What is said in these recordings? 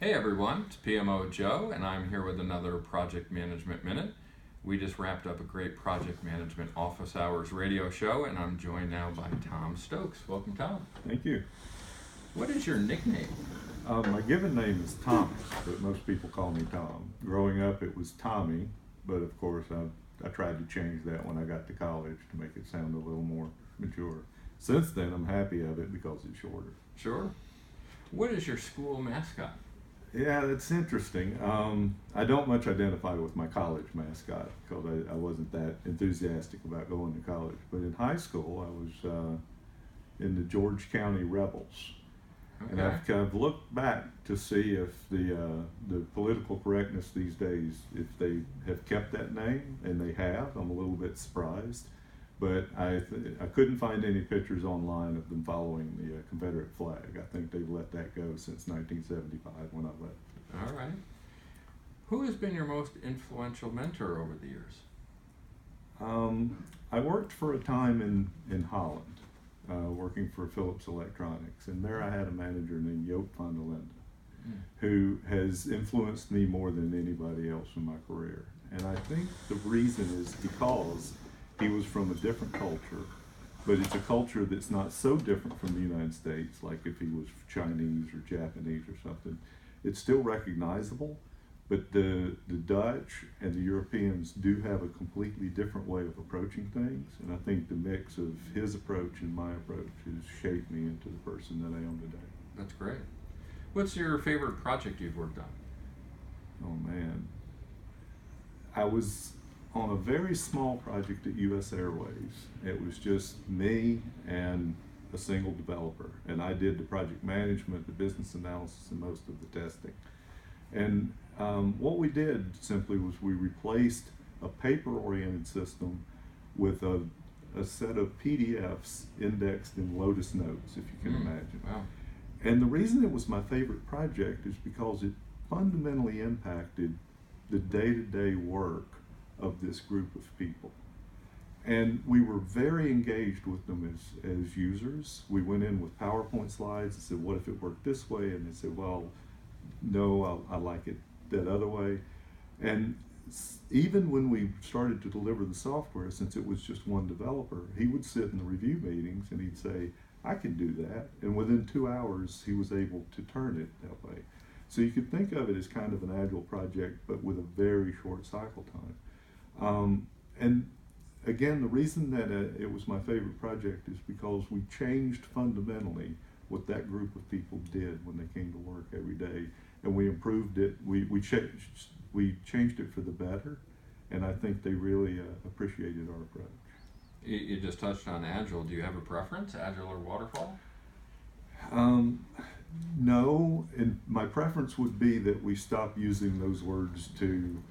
Hey everyone, it's PMO Joe, and I'm here with another Project Management Minute. We just wrapped up a great Project Management Office Hours radio show, and I'm joined now by Tom Stokes. Welcome, Tom. Thank you. What is your nickname? My given name is Thomas, but most people call me Tom. Growing up, it was Tommy, but of course, I tried to change that when I got to college to make it sound a little more mature. Since then, I'm happy of it because it's shorter. Sure. What is your school mascot? Yeah, that's interesting. I don't much identify with my college mascot because I wasn't that enthusiastic about going to college. But in high school, I was in the George County Rebels. Okay. And I've kind of looked back to see if the political correctness these days, if they have kept that name, and they have. I'm a little bit surprised. But I couldn't find any pictures online of them following the Confederate flag. I think they've let that go since 1975 when I left. All right. Who has been your most influential mentor over the years? I worked for a time in Holland, working for Philips Electronics, and there I had a manager named Joop van der Linde, who has influenced me more than anybody else in my career. And I think the reason is because he was from a different culture, but it's a culture that's not so different from the United States, like if he was Chinese or Japanese or something. It's still recognizable, but the Dutch and the Europeans do have a completely different way of approaching things, and I think the mix of his approach and my approach has shaped me into the person that I am today. That's great. What's your favorite project you've worked on? Oh man. I was on a very small project at US Airways. It was just me and a single developer, and I did the project management, the business analysis, and most of the testing. And what we did simply was we replaced a paper-oriented system with a set of PDFs indexed in Lotus Notes, if you can imagine. Wow. And the reason it was my favorite project is because it fundamentally impacted the day-to-day work of this group of people. And we were very engaged with them as users. We went in with PowerPoint slides and said, what if it worked this way? And they said, well, no, I like it that other way. And even when we started to deliver the software, since it was just one developer, he would sit in the review meetings and he'd say, I can do that. And within 2 hours, he was able to turn it that way. So you could think of it as kind of an agile project, but with a very short cycle time. And again, the reason that it was my favorite project is because we changed fundamentally what that group of people did when they came to work every day, and we improved it. We changed it for the better, and I think they really appreciated our approach. You just touched on Agile. Do you have a preference, Agile or Waterfall? No, and my preference would be that we stop using those words to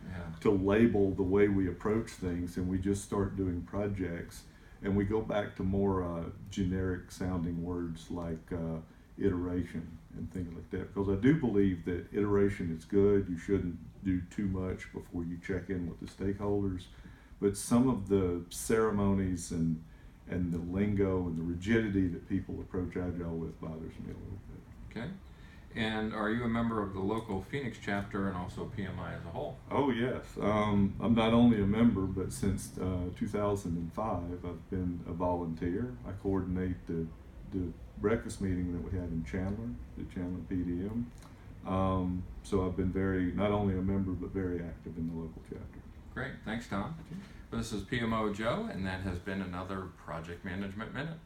label the way we approach things, and we just start doing projects, and we go back to more generic sounding words like iteration and things like that, because I do believe that iteration is good. You shouldn't do too much before you check in with the stakeholders, but some of the ceremonies and the lingo and the rigidity that people approach Agile with bothers me a little bit. Okay. And are you a member of the local Phoenix chapter and also PMI as a whole? Oh yes. I'm not only a member, but since 2005 I've been a volunteer. I coordinate the breakfast meeting that we had in Chandler, the Chandler PDM. So I've been not only a member, but very active in the local chapter. Great. Thanks, Tom. This is PMO Joe, and that has been another Project Management Minute.